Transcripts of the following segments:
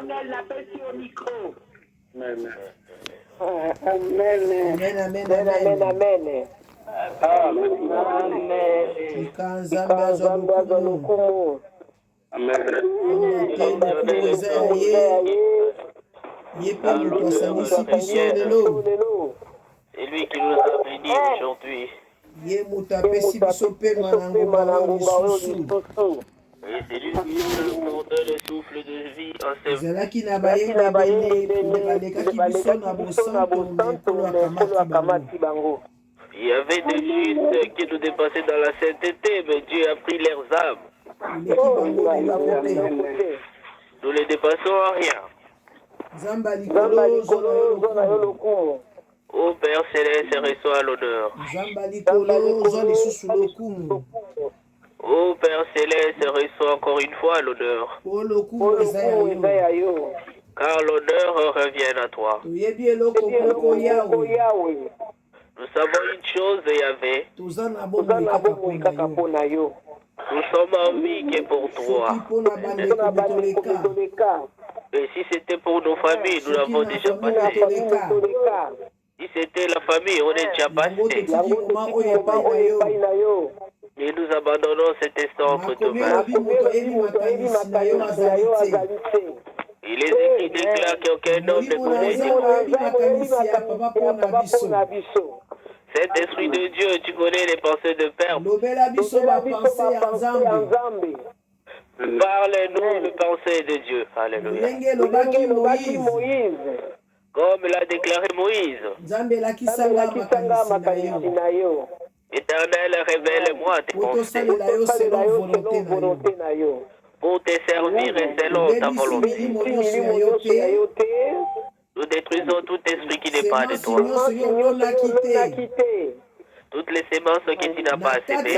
l'éternel l'appelle sur le micro. Amen. Amen. Amen, amen, Amen. amen. Amen. Tika nzambe azwa lokumu. Amen. Te lokumu eza ya ye. Ye pe moto asangisi biso lelo. C'est lui qui nous a bénis aujourd'hui. Ye moto apesi biso pema na ngomba oyo lisusu. Et c'est lui qui nous donne le souffle de vie en ce ezalaki na bayembe ebele balekaki biso na bosanto mekolo akamati bango. Il y avait des justes qui nous dépassaient dans la sainteté, mais Dieu a pris leurs âmes. Eleki bango leloko te. Nous les dépassons en rien. Nzamba likolo ozwa yo lokumu. Ô Père Céleste, reçois l'honneur. Nzamba likolo ozwa lisusu lokumu. Ô Père Céleste, reçois encore une fois l'honneur. Po lokumu eza ya yo. Car l'honneur revient à toi. Toyebi eloko moko Yawe. Nous savons une chose, Yahvé. Toza na bomoi kaka mpona yo. Nous sommes en vie que pour toi. Soki mpona bandeko botoleka. Et si c'était pour nos familles, nous l'avons déjà passé. Si c'était la famille, on est déjà passé. Et nous abandonnons cet instant entre tes mains. Il est écrit déclare qu'aucun homme ne connaît Dieu. Cet esprit de Dieu, tu connais les pensées de Père. Parle-nous les pensées de Dieu. Alléluia. Comme l'a déclaré Moïse. Éternel, révèle-moi tes pensées. Pour te servir et selon ta volonté. Nous détruisons tout esprit qui n'est pas de toi. Toutes les sémences que tu n'as pas semées.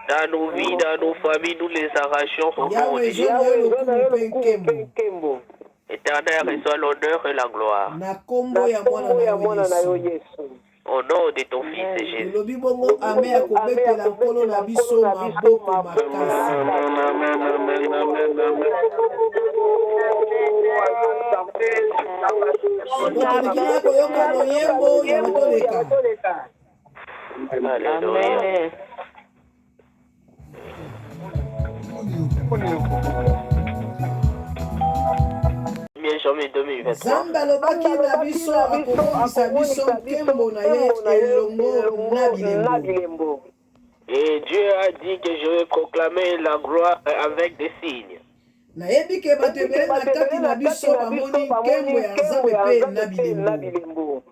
Dans nos vies, dans nos familles, nous les arrachons au nom de Jésus. Éternel, reçois l'honneur et la gloire. Au nom de ton Fils Jésus. Alléluia. Janvier 2023. Zamba lobaki na biso akobongisa biso nkembo na ye elongo na bilembo. Et Dieu a dit que je vais proclamer la gloire avec des signes. Nayebi ke bato ebele na kati na biso bamoni nkembo ya Nzambe mpe na bilembo.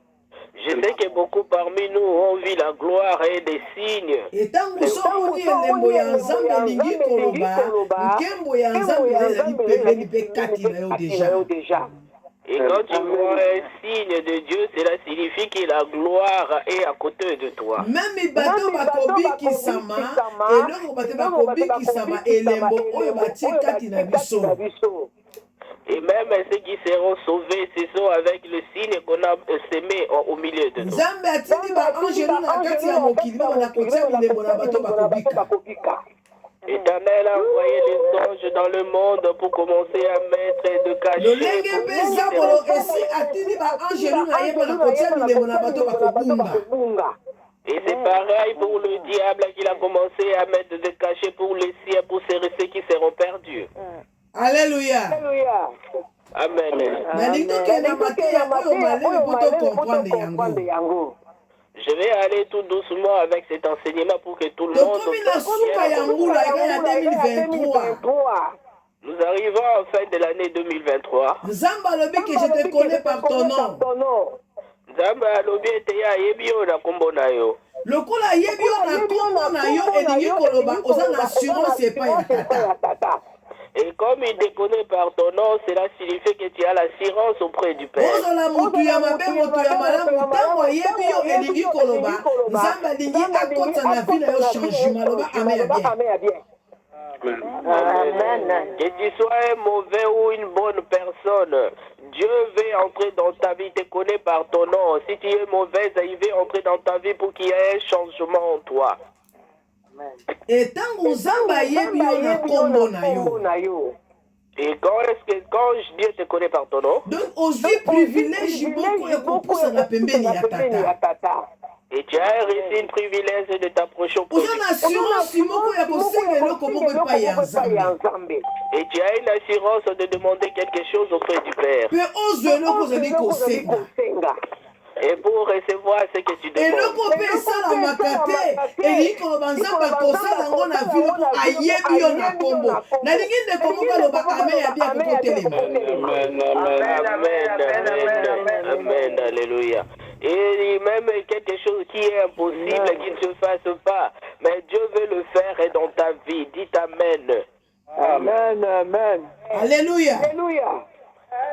Je sais que beaucoup parmi nous ont vu la gloire et des signes. Etango somoni elembo ya Nzambe elingi koloba nkembo ya Nzambe ezali pembeni mpe kati na yo deja. Et quand tu vois un signe de Dieu, cela signifie que la gloire est à côté de toi. Même bato bakobikisama eloko bato bakobikisama elembo oyo batie kati na biso. Et même ceux qui seront sauvés, ce sont avec le signe qu'on a semé au milieu de nous. Nzambe atindi ba angelu na kati ya mokili bana kotia bilembo na bato bakobika. Éternel a envoyé les anges dans le monde pour commencer à mettre de cachets. Lolenge pesa bolo esi atindi ba angelu na ye bana kotia bilembo na bato bakobunga. Et c'est pareil pour le diable qu'il a commencé à mettre des cachets pour les siens, pour ceux qui seront perdus. Alléluia. Amen. Je vais aller tout doucement avec cet enseignement pour que tout le monde Nous arrivons en fin de l'année 2023. Lokola yebi yo na kombo na yo elingi koloba oza na assurance epai ya tata. Et comme il te connaît par ton nom, cela signifie que tu as l'assurance auprès du Père. Ozala mutu ya mabe moto ya malamu ntango ayebi yo elingi koloba Nzambe alingi akota na vie na yo changement loba amen ya bien. Amen. Que tu sois un mauvais ou une bonne personne, Dieu veut entrer dans ta vie, te connaît par ton nom. Si tu es mauvaise, il veut entrer dans ta vie pour qu'il y ait un changement en toi. etango nzambe ayebi yo na kombo na yo. Et quand Dieu te connaît par ton nom, donc ozwi privilège moko ya kopusana pembeni ya tata. et tu as reçu une privilège de t'approcher auprès oza na assurance moko ya kosenga eloko moko epai ya nzambe. et tu as une assurance de demander quelque chose auprès du Père. mpe ozwa eloko ozali kosenga. Et pour recevoir ce que tu demandes. eloko mpe esalamaka te elingi koloba nzambe akosala yango na vino mpo ayebi yo na kombo. nalingi ndeko moko aloba ame ya bia kokotelema. Amen, alléluia. Et même quelque chose qui est impossible, qui ne se fasse pas, mais Dieu veut le faire dans ta vie. Dites Amen. Amen, amen. Alléluia.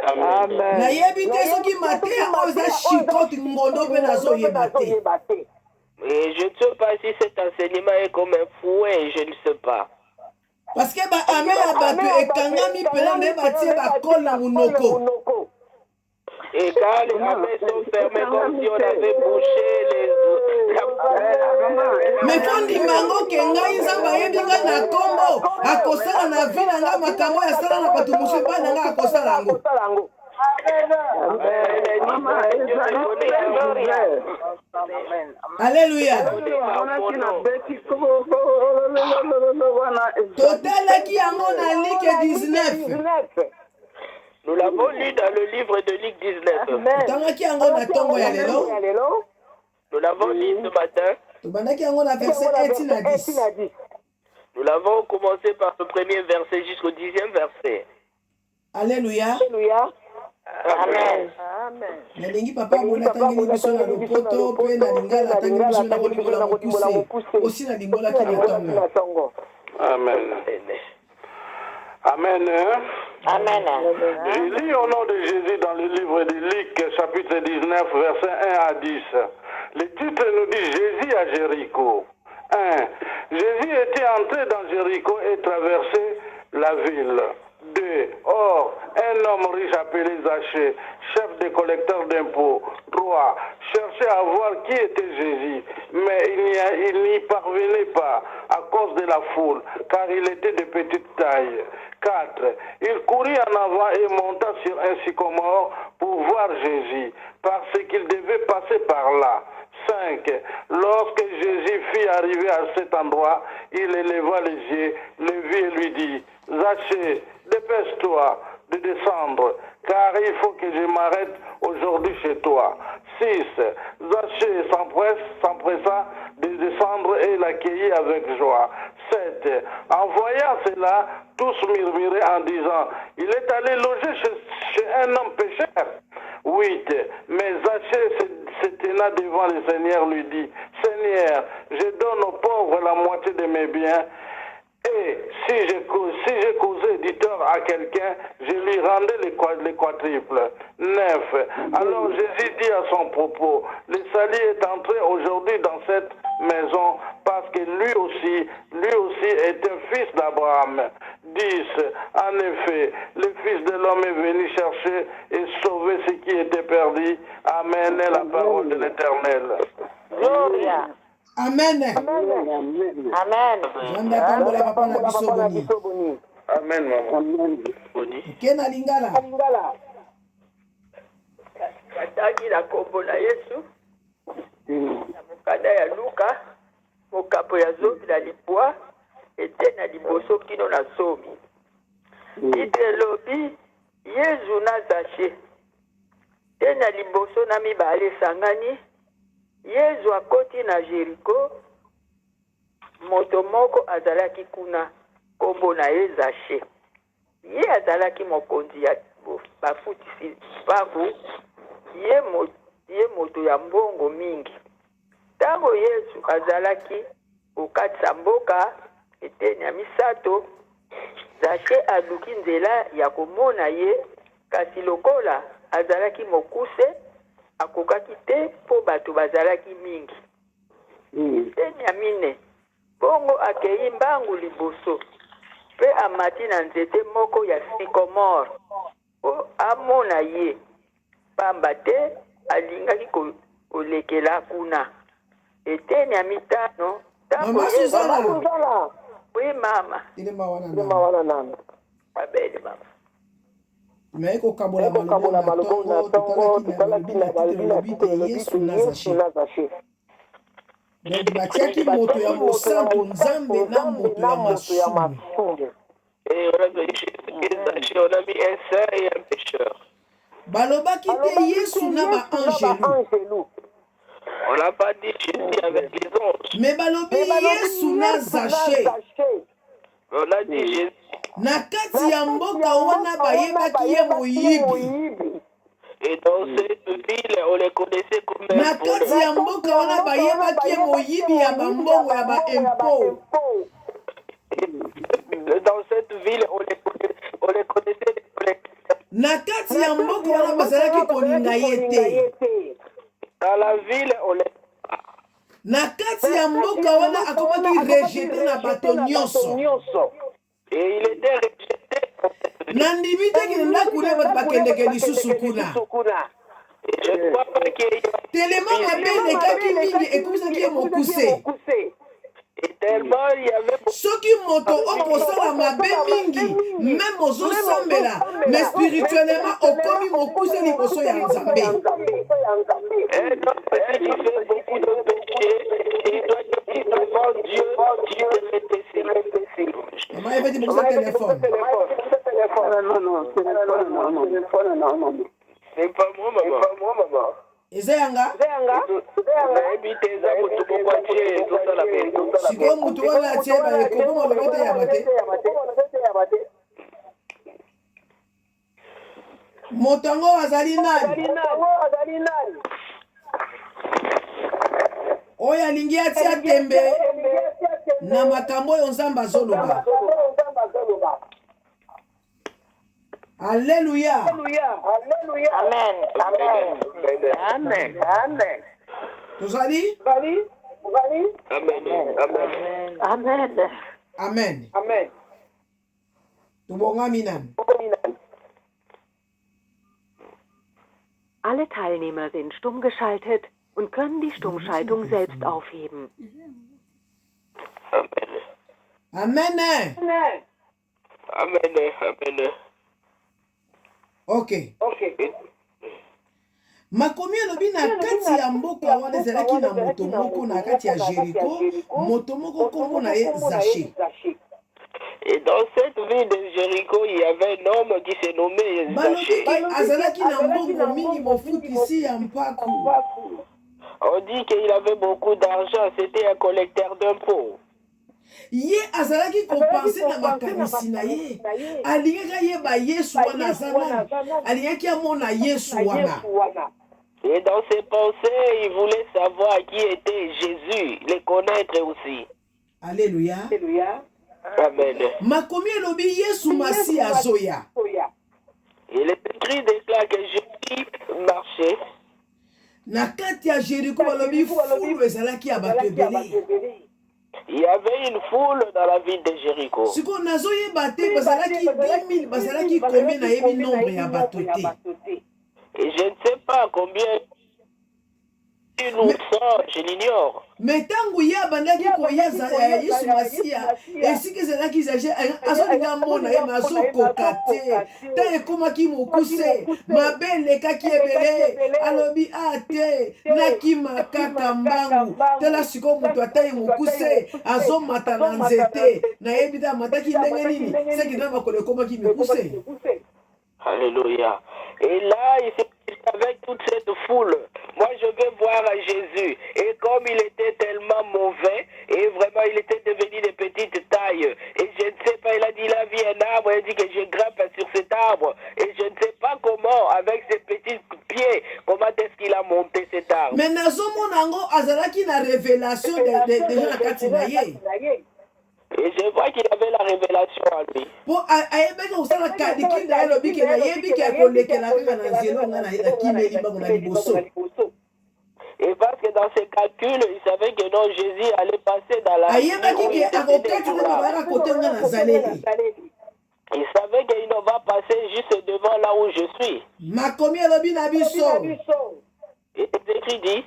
Amen. nayebi te soki mateya oyo eza chikote ngondo mpe nazoyeba te. Et je ne sais pas si cet enseignement est comme un fouet, je ne sais pas. parce que baame ya bato ekangami mpela nde batie bakole na monoko. Et quand les amens sont fermés comme si on avait bouché les... me mpo ndimango ke ngai nzambe ayebi ngai na kombo akosala na vi na ngai makambo oyo asala na bato mosusu epai na ngai akosala yango. Alléluia. totalaki yango na Luc 19. Nous l'avons lu dans le livre de Luc 19. totangaki yango na ntongo ya lelo. Nous l'avons lu ce matin. tobandaki yango na verset 1 na 10. Nous l'avons commencé par le premier verset jusqu'au 10e verset. Alléluia. Amen. nalingi papa mona atangeli biso na lopoto mpe na lingala atangeli biso na kolingola mokuse osi na lingolaki na ntongo. Amen. Amen. Amen. Je lis au nom de Jésus dans le livre de Luc, chapitre 19, versets 1 à 10. Le titre nous dit Jésus à Jéricho. 1. Jésus était entré dans Jéricho et traversait la ville. 2. Or, un homme riche appelé Zachée, chef des collecteurs d'impôts. 3. Cherchait à voir qui était Jésus, mais il n'y parvenait pas à cause de la foule, car il était de petite taille. 4. Il courut en avant et monta sur un sycomore pour voir Jésus, parce qu'il devait passer par là. 5. Lorsque Jésus fut arrivé à cet endroit, il éleva les yeux, le vit et lui dit, Zachée, dépêche-toi de descendre, car il faut que je m'arrête aujourd'hui chez toi. 6. Zachée s'empressa de descendre et l'accueillit avec joie. 7. En voyant cela, tous murmuraient en disant, il est allé loger chez un homme pécheur. 8. Mais Zachée se tenant devant le Seigneur lui dit, Seigneur, je donne aux pauvres la moitié de mes biens, et si j'ai causé du tort à quelqu'un, je lui rendais les quadruples. 9. Alors Jésus dit à son propos, le salut est entré aujourd'hui dans cette maison parce que lui aussi est un fils d'Abraham. 10. En effet, le Fils de l'homme est venu chercher et sauver ce qui était perdu. Amen. Et la parole de l'Éternel. Gloria. Amen. Amen. Janda pambola papa na biso boni. Amen, maman. Ke na lingala. Kataki na kombo na Yesu. Na mokanda ya Luka, mokapo ya zomi na lipwa, ete na liboso kino na somi. Ite lobi, Yesu na Zachée. Te na liboso na mibale sangani, Yesu akoti na Jericho, moto moko azalaki kuna, kombo na ye Zachée. Ye azalaki mokonzi ya bafutisi babu, ye moto ya mbongo mingi. Tango Yesu azalaki okatisa mboka eteni ya misato, Zachée aluki nzela ya komona ye, kasi lokola azalaki mokuse, akokaki te po bato bazalaki mingi. Eteni ya mine, bongo akei mbangu liboso, pe amati na nzete moko ya sycomore, po amona ye, pamba te alingaki kolekela kuna. Eteni ya mitano, Maman Suzana. Oui, maman. Il est maman. Pas belle, maman. Mais eko kabola malobo na tongo tutalaki na tite Yesu nazashi. Donc batiaki moto ya mosantu nzambe na moto ya masumu. Et on a mis Jésus, on a mis un saint et un pécheur. Balobaki te Yesu na ba angelu. On n'a pas dit Jésus avec les anges. Mais balobi Yesu na zaché. On a dit Jésus. Na kati ya mboka wana bayebaki ye moyibi. Et dans cette ville, on les connaissait comme un Na kati ya mboka wana bayebaki ye moyibi ya bambongo ya ba impôt. Dans cette ville, on les connaissait. Na kati ya mboka wana bazalaki kolinga ye te. Dans la ville, on les... Na kati ya mboka wana akomaki rejeté na bato nyonso. Et il était rejeté. Nandimi te kenda kule bato bakendeke lisusu kuna. Je ne crois pas qu'il y ait... Tellement mabe elekaki mingi ekomisaki ye mokuse. Et tellement il y avait... Soki moto okosala mabe mingi, même ozosambela, mais spirituellement okomi mokuse liboso ya Nzambe. Un homme qui fait beaucoup de péchés, il doit dire devant Dieu, Dieu te fait pécher. Maman, elle veut dire pour ça téléphone. Non. C'est pas moi, maman. Ezayanga? Siko mutu wana atie ba ekoko malokote ya bate. Motango azali nani? Oyo alingi atia tembe na makambo oyo Nzambe azoloba. Alléluia. Amen. Tozali? Amen. Tubongami nani? Alle Teilnehmer sind stumm geschaltet und können die Stummschaltung selbst aufheben. Amen. Ok. Makomi elobi na kati ya mboka wana ezalaki na moto moko na kati ya Jéricho, moto moko kombo na ye Zaché. Et dans cette ville de Jéricho, il y avait un homme qui s'est nommé Zaché. Azalaki na mbongo mingi mofutisi ya mpaku. On dit qu'il avait beaucoup d'argent, c'était un collecteur d'impôts. Ye azalaki kopanse na makanisi na ye. Alingaka yeba Yesu wana azana. Alingaki amona Yesu wana. Et dans ses pensées, il voulait savoir qui était Jésus, le connaître aussi. Alléluia. Amen. Makomi elobi Yesu masi azoya. Il est écrit déclare que Jésus marchait. Na kati ya Jéricho balobi fulu ezalaki ya bato ebele. Il y avait une foule dans la ville de Jéricho. Siko nazoyeba te bazalaki 10 000 bazalaki combien na yebi nombre ya bato te. Et je ne sais pas combien nous sommes, je l'ignore. Mais tangu ya bandaki koya Yesu Masia esika ezalaki Zaché azolinga mona ye mazokoka te ta ekomaki mokuse mabe elekaki ebele alobi ate nakima kaka mbangu tala siko moto atai mokuse azomata na nzete nayebi te amataki ndenge nini seki na makolo ekomaki mikuse. Alléluia. Et là, il s'est avec toute cette foule. Moi, je vais voir Jésus. Et comme il était tellement mauvais, et vraiment, il était devenu de petite taille. Et je ne sais pas, il a dit, il a vu un arbre, il a dit que je grimpe sur cet arbre. Et je ne sais pas comment, avec ses petits pieds, comment est-ce qu'il a monté cet arbre. Mais nazomonango azalaki na révélation de gens na kati na ye. Et je vois qu'il avait la révélation à lui. Pour ayebeki osala kadiki na elobi ke na yebi ke kolekela kaka na nzelo nga na kimeli bango na liboso. Et parce que dans ses calculs, il savait que non, Jésus allait passer dans la vie. Il savait qu'il ne va passer juste devant là où je suis. Makomi elobi na biso. Et c'est écrit dit.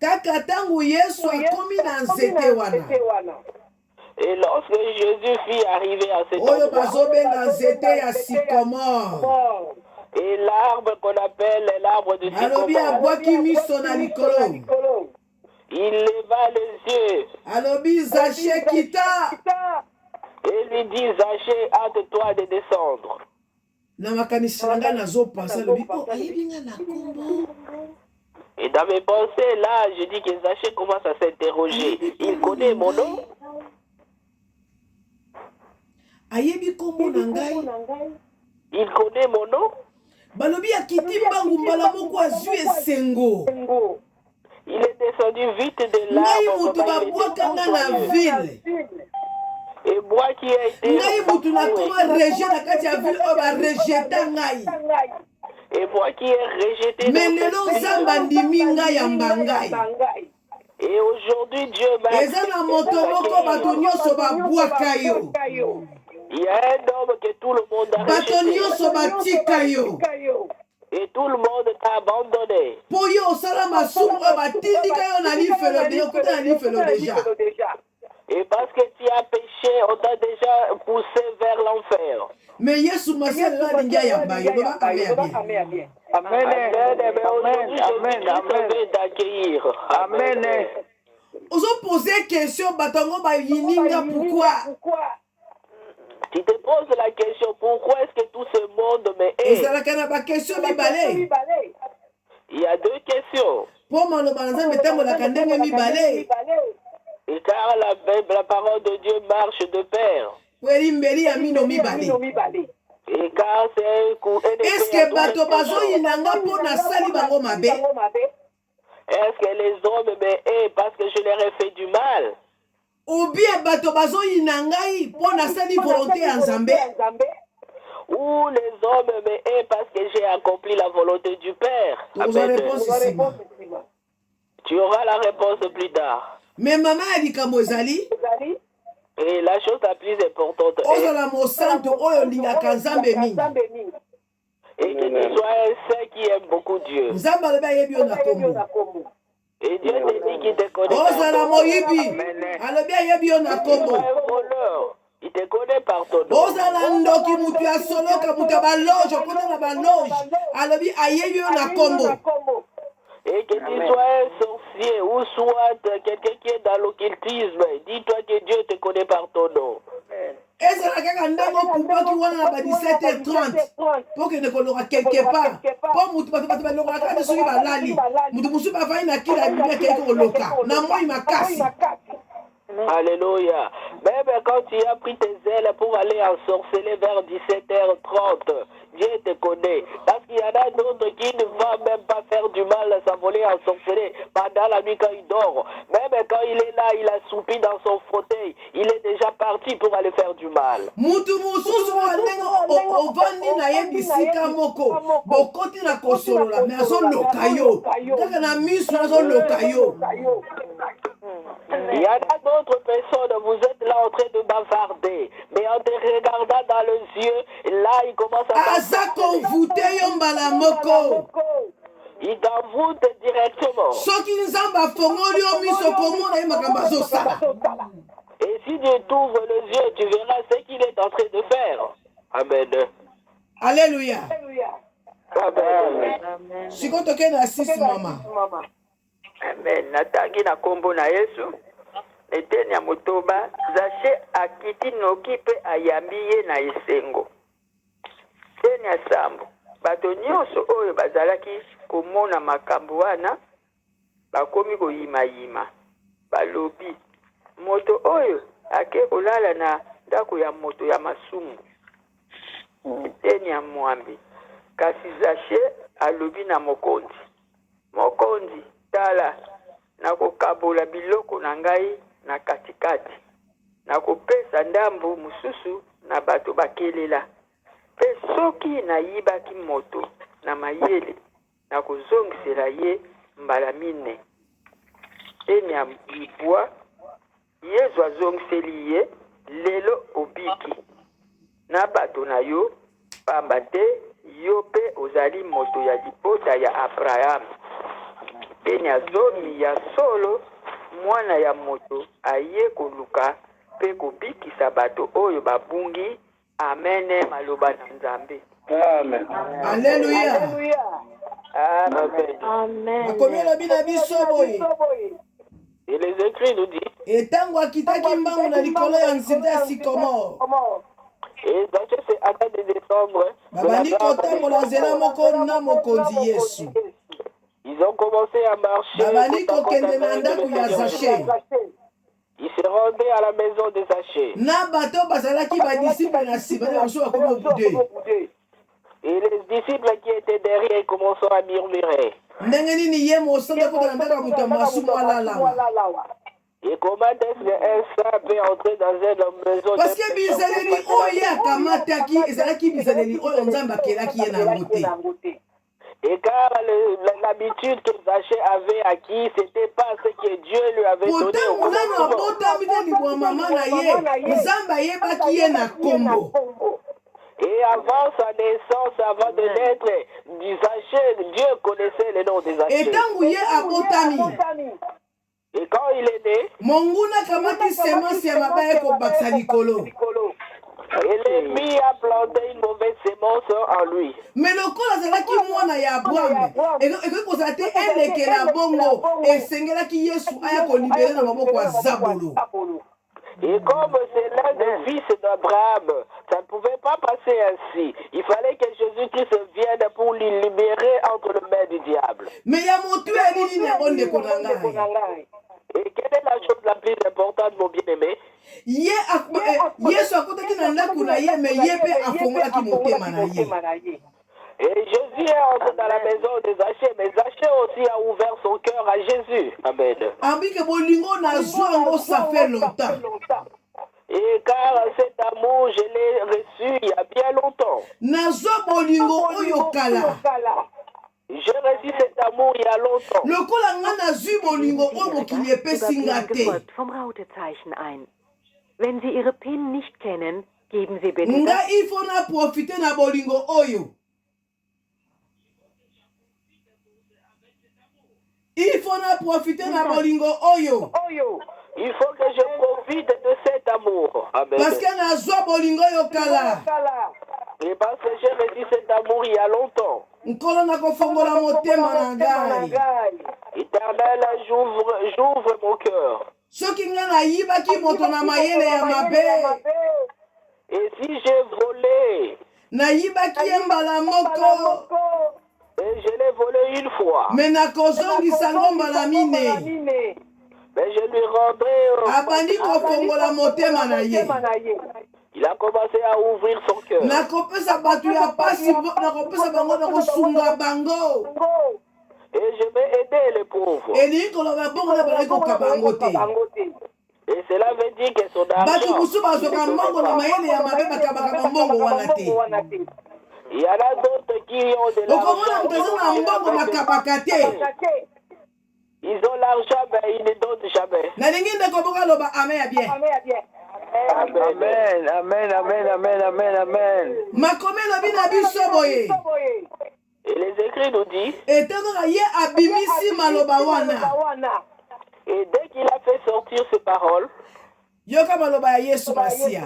kaka ntango yesu akomi na nzete wana Et lorsque Jésus fit arriver à cet oyo endroit, bazobenga nzete ya sycomore et l'arbre qu'on appelle l'arbre de alobi sycomore, abwaki miso na likolo il leva les yeux alobi zache kita et lui dit, Zachée, hâte-toi de descendre. na makanisi na ngai nazopansa alobi o ayebi nga na nkombo. Et dans mes pensées, là, je dis que Zachée commence à s'interroger. Il connaît mon nom? ayebi nkombo na ngai Il connaît mon nom? balobi akiti mbangu mbala moko azwi esengo Il est descendu vite de ngai l'arbre. mutu babwaka nga na ville Et moi qui ai été... ngai mutu nakoma rejet na kati ya ville oyo barejeta ngai Et moi qui ai rejeté... me lelo nzambe andimi ngai yamba ngai Et aujourd'hui, Dieu m'a... eza na moto moko bato nyonso babwaka yo Il y a un homme que tout le monde a bato rejeté. nyonso batika yo Et tout le monde t'a abandonné. mpo yo osala masumu oyo batindika yo na lifelo de okuta na lifelo deja Et parce que tu as péché, on t'a déjà poussé vers l'enfer. me yesu masi alela alingi ayamba yo loba ame ya bien Amen. Mais aujourd'hui, je suis sauvé d'accueillir. Amen. ozopose question bato yango bayininga pourkui Tu te poses la question, pourquoi est-ce que tout ce monde me hait? ezalaka na bakestion mibale Il y a deux questions. mpo maloba na nzambe etambolaka ndenge mibale Et car la parole de Dieu marche de pair. po elimbeli ya mino mibale Et car c'est un coup. eske bato bazoyina nga mpo nasali bango mabe Est-ce que les hommes me haient parce que je leur ai fait du mal? ou bien bato bazoyina ngai mpo nasali volonté ya nzambe Ou les hommes me haient parce que j'ai accompli la volonté du Père? tokozwa Amen. réponse nsima Tu auras la réponse plus tard. me mama ya likambo ezali Et la chose la plus importante est ozala mosantu oyo olingaka nzambe mingi et que tu sois un saint qui aime beaucoup Dieu. nzambe alobi ayebi yo na kombo Et Dieu te dit qu'il te connaît. ozala moyibi alobi ayebi yo na Tu sois kombo un voleur. Il te connaît par ton nom. ozala ndoki mutu ya soloka mutu ya baloge okota na baloge alobi ayebi yo na kombo Et que tu sois un sorcier ou soit quelqu'un qui est dans l'occultisme, dis-toi que Dieu te connaît par ton nom. ezala kaka ntango okupaki wana na ba 17h30 mpo kende koloka quelque part mpo mutu bato balongolaka ate soki balali mutu mosusu bafandi na kila bibi akei koloka na moi makasi Alléluia. Même quand tu as pris tes ailes pour aller ensorceler vers 17h30, Dieu te connaît. Parce qu'il y en a d'autres qui ne vont même pas faire du mal, s'envoler ensorceler pendant la nuit quand il dort. Même quand il est là, il a soupi dans son fauteuil. Il est déjà parti pour aller faire du mal. mutu mosusu oyo ndenge ovandi na ye bisika moko bokoti na kosolola me azoloka yo kaka na miso azoloka yo Il y en a d'autres personnes, vous êtes là en train de bavarder, mais en te regardant dans les yeux, là il commence à aza konvute yo mbala moko il t'envoûte directement. soki nzambe afongoli yo miso komona ye makambo azosala Et si tu t'ouvres les yeux, tu verras ce qu'il est en train de faire. Amen. alleluya Amen. sikoyo tokende na sisi mama amen. Natangi na kombo na Yesu eteni ya motoba Zache akiti noki mpe ayambi ye na esengo. Teni ya sambo bato nyonso oyo bazalaki komona makambo wana bakomi koyimayima balobi moto oyo ake kolala na ndako ya moto ya masumu. Eteni ya mwambi kasi Zache alobi na mokonzi tala nakokabola biloko na ngai na katikati nakopesa ndambu mosusu na bato bakelela mpe soki nayibaki moto na mayele nakozongisela ye mbala mine. Teni ya libwa Yesu azongiseli ye lelo obiki na bato na yo pamba te yo mpe ozali moto ya libota ya Abraham. pene ya zomi ya solo mwana ya moto aye koluka mpe kobikisa bato oyo babungi. Amen. Maloba na Nzambe. Amen. Alléluia. Amen. Amen. Akomela bina biso boye. Et les écrits nous disent, Etango akitaki mbangu na likolo ya nzete ya sycomore. et Zachée s'est hâté de descendre de la Babandi garde kotambola nzela moko na mokonzi Yesu. Ils ont commencé à marcher. Babandi côte à côte kokende na avec ndako le ya Seigneur Zaché. Jésus. Ils se rendaient à la maison de Zachée. Na bato bazalaki badisiple na nsima na biso bakomi obude. Et les disciples qui étaient derrière commençaient à murmurer. Ndenge nini ye mosanda kota na ndako ya moto ya masumu alala. Et comment est-ce qu'un saint peut entrer dans une maison Parce que bizaleli oyo akamataki ezalaki bizaleli oyo Nzambe akelaki ye na yango te. Et car l'habitude que Zachée avait acquis, c'était pas ce que Dieu lui avait donné au Pourtant nano abotami te libwa mama na ye Nzambe ayebaki ye na kombo. Et avant sa naissance, avant de naître, Zachée, Dieu connaissait le nom de Zachée. Etango ye abotami. Et quand il est né, Monguna kamati semence ya mabaya kobakisa likolo. et l'ennemi a planté une mauvaise sémence en lui. Mais lokola azalaki mwana ya Abraham ekoki kozala te elekela bongo esengelaki Yesu aya kolibere na maboko ya Zabolo. Et comme c'est l'un des fils d'Abraham, ça ne pouvait pas passer ainsi. Il fallait que Jésus-Christ vienne pour lui libérer entre les mains du diable. Mais ya motu ya nini yango ndeko na ngai. Et quelle est la chose la plus importante, mon bien-aimé? Yesu akotaki na ndako na ye me ye mpe afongolaki motema na ye. Et Jésus est entré dans la maison de Zachée, mais Zachée aussi a ouvert son cœur à Jésus. Amen. Ambike bolingo nazwa yango ça fait longtemps. Et car cet amour, je l'ai reçu il y a bien longtemps. Nazwa bolingo oyo kala. J'ai reçu cet amour il y a longtemps. Lokola nga nazwi bolingo oyo mokili epesi nga te. Gefolgt vom Rautezeichen ein. Wenn Sie Ihre PIN nicht kennen, geben Sie bitte Nga das. il faut na profiter na bolingo oyo. Il faut na profiter na bolingo oyo. Il faut que je profite de cet amour. Amen. Parce que nazwa bolingo oyo kala. Et parce que j'ai reçu cet amour il y a longtemps. Nkolo na kofongola motema na ngai. Éternel, j'ouvre mon cœur. Soki nga nayibaki moto na mayele ya mabe. Et si j'ai volé, Nayibaki ye mbala moko. et je l'ai volé une fois, Me nakozongisa ngo mbala mine. mais je lui rendrai. Abandi kofongola motema na ye. Il a commencé à ouvrir son cœur. Nakopesa bato ya pasi nakopesa bango na kosunga bango. Et je vais aider les pauvres. Elingi koloba bongo na balaki kokaba yango te. Et cela veut dire que son Bato argent. mosusu bazwaka mbongo na mayele ya mabe bakabaka bambongo wana te. Il y en a d'autres qui ont de Okomona moto aza na mbongo bakabaka te. Ils ont l'argent, mais ils ne donnent jamais. Nalingi ndeko boka loba amen ya bien. Amen, amen, amen, amen, amen, amen. Makome lobi na biso boye. Et les écrits nous disent, Etango ye abimisi maloba wana. et dès qu'il a fait sortir ces paroles, Yoka maloba ya Yesu Masia.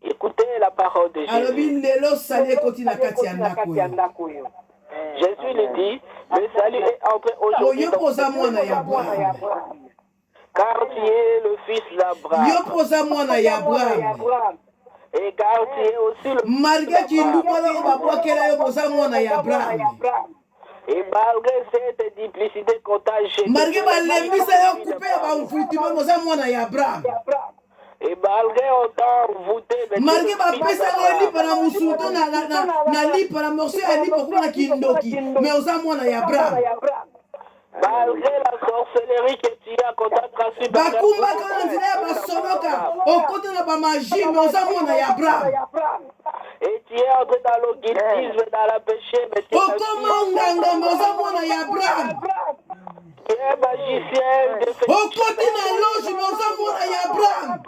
écoutez la parole de Alobi Jésus. lelo sali ekoti na kati ya ndako yo. Jésus lui dit, le salut est entré aujourd'hui Yo dans poza cette mwana ya maison, Abraham. car tu es le fils d'Abraham. Yo poza mwana ya Abraham. Et car tu es aussi le fils Malgré d'Abraham. kindupala oyo babwakela yo poza mwana ya Abraham. Et malgré cette duplicité contagieuse, Malgré balembisa yo kupe ya bamfutime poza mwana ya Abraham. et malgré autant voûté, Malgré bapesa yo lipa na musuto na lipa na morceau ya lipa kuma na kindoki. Mais oza mwana ya Abraham. malgré la sorcellerie que tu as contre Christ, Bakumbaka na nzela ya basoloka. Okota na bamagie mais oza mwana ya Abraham. et tu es entré dans l'occultisme, dans la péché, mais tu Okoma nganga mais oza mwana ya Abraham. es magicien de fait. Okoti na loge mais oza mwana ya Abraham.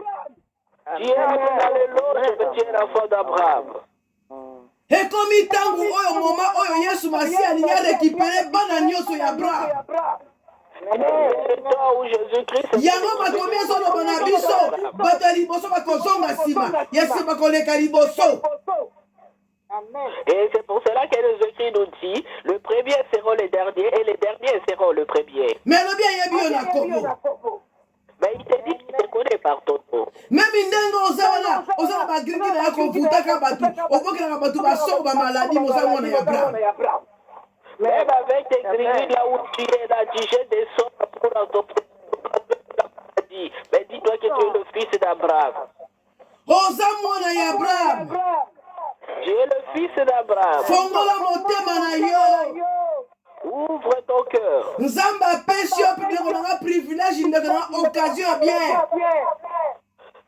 Tu es entré dans les loges, mais tu es l'enfant d'Abraham. Et ekomi ntango oyo moma oyo yesu masiya alingi arekipere bana nyonso ya abraham yango bakomi ezoloba na biso bato ya liboso bakozonga nsima ya nsima bakoleka liboso. Et c'est pour cela que les écrits nous dit le premier sera le dernier et les derniers seront le premier. Mais il te dit qu'il te connaît par ton nom. Même même avec tes grilles là où tu es là, tu jettes des sorts pour l'entreprendre. Mais dis-toi que tu es le fils d'Abraham. Tu es le fils d'Abraham. Ouvre ton cœur.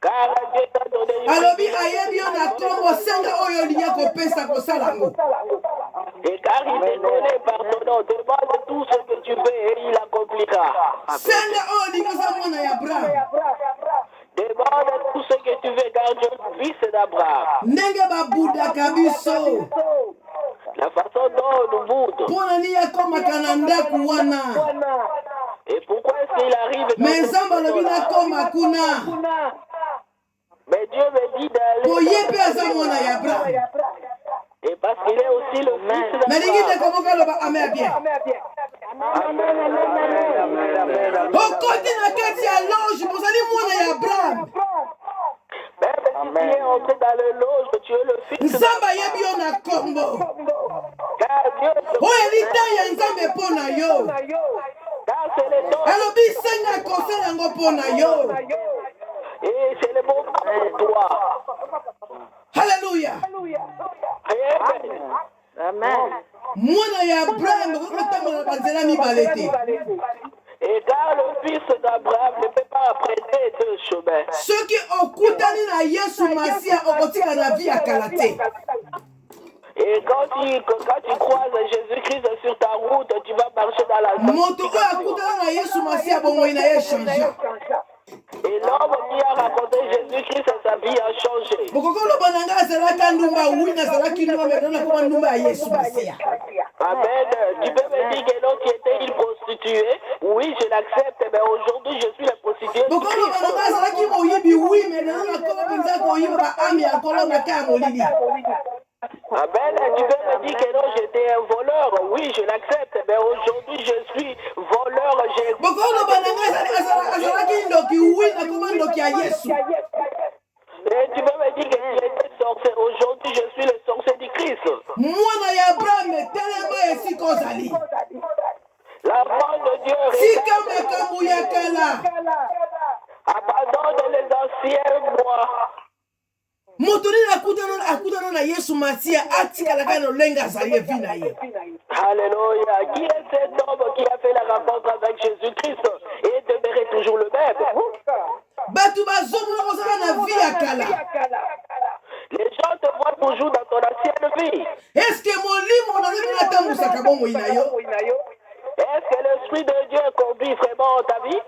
Car Dieu t'a donné une et car il te connaît par ton nom, demande tout ce que tu veux et il accomplira. Demande tout ce que tu veux car Dieu est le fils d'Abraham. La façon dont nous boudons. Et pourquoi est-ce qu'il arrive dans mais Dieu me dit d'aller. Et parce qu'il est aussi le fils d'Abraham. Même si tu es entré dans le loge, tu es le fils d'Abraham. Car Dieu car c'est le don. Et c'est le bon pour toi. Alléluia. Amen. Et car le fils d'Abraham ne peut pas prêter deux chemins. Ceux qui ont na Yesu Masia okotika na vie à Kalaté. Et quand tu croises Jésus-Christ sur ta route, tu vas marcher dans la et l'homme qui a raconté Jésus-Christ, sa vie a changé. Amen. Tu peux me dire que l'autre était une prostituée? Oui, je l'accepte, mais aujourd'hui je suis la prostituée. Amen. Tu peux me dire que non, j'étais un voleur? Oui, je l'accepte, mais aujourd'hui je suis voleur. Et tu peux me dire que tu étais sorcier. Aujourd'hui je suis le sorcier du Christ. L'enfant de Dieu abandonne les anciens mois. Alléluia. Qui est cet homme qui a fait la rencontre avec Jésus-Christ et demeurait toujours le même? Les gens te voient toujours dans ton ancienne vie. Est-ce que l'Esprit de Dieu conduit vraiment ta vie?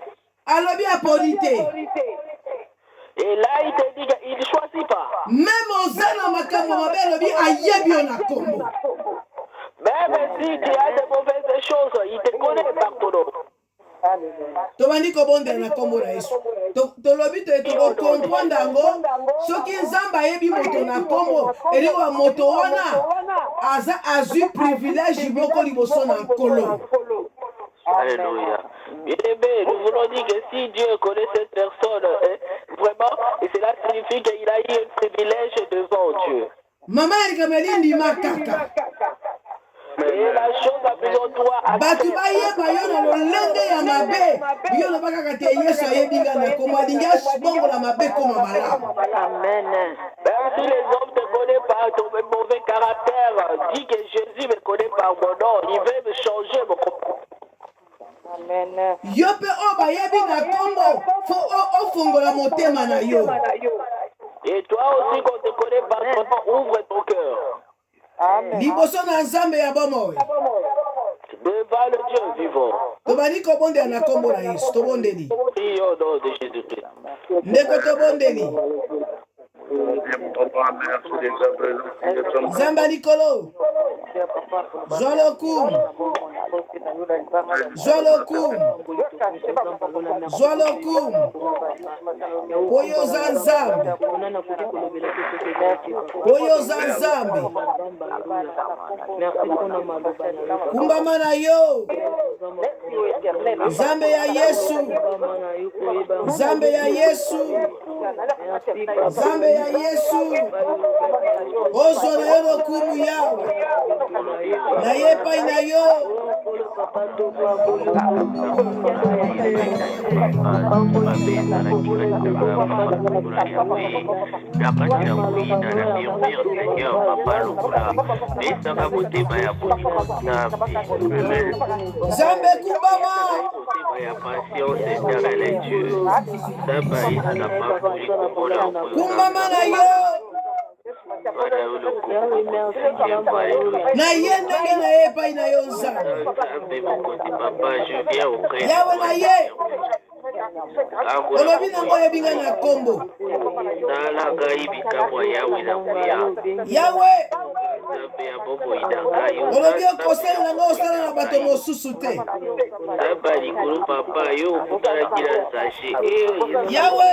Et là, il te dit qu'il ne choisit pas. Même si tu as de mauvaises choses, il te connaît par ton nom. Tobandi kobonde na kombo na Yesu. Tolobi to comprendre ngo soki nzamba yebi moto na kombo eliwa moto wana aza azu privilège boko liboso na nkolo. Alléluia. Bien-aimé, nous voulons dire que si Dieu connaît cette personne, vraiment, et cela signifie qu'il a eu un privilège devant Dieu. Maman Elgamelindi makaka. Et la chose la plus en toi. Batu bayeba yo na lolenge ya mabe. Yo na baka te Yesu ayebinga na koma dinga bongo la mabe koma malamu. Amen. Même si les hommes ne connaissent pas ton mauvais caractère, dis que Jésus me connaît par mon nom. Il veut me changer mon comportement. Amen. Yo pe o bayebi na kombo fo o fongola motema na yo. Et toi aussi quand te connais par ton nom, ouvre ton cœur. Amen. Liboso na nzambe ya bomo. Devant le Dieu vivant. Tobani kobonde na kombo na Yesu tobondeli. Au nom de Jésus-Christ. Ndeko tobondeli. Zamba Nicolo. Zolokum. Zolokum. Zolokum. Poyo Zanzambi. Poyo Zanzambi. Kumbama na yo. Zambe ya Yesu. Zambe ya Yesu. Zambe ya Yesu. Ozo na yo lokumu yawe. Na yepa ina yo. Zambe kumbama. Kumbama na yo. Na ye ndenge na ye epai na yo Nzambe. Yawe na ye. Olobi nango yebinga na kombo. Yawe. Olobi okosala nango osala na bato mosusu te. Yawe.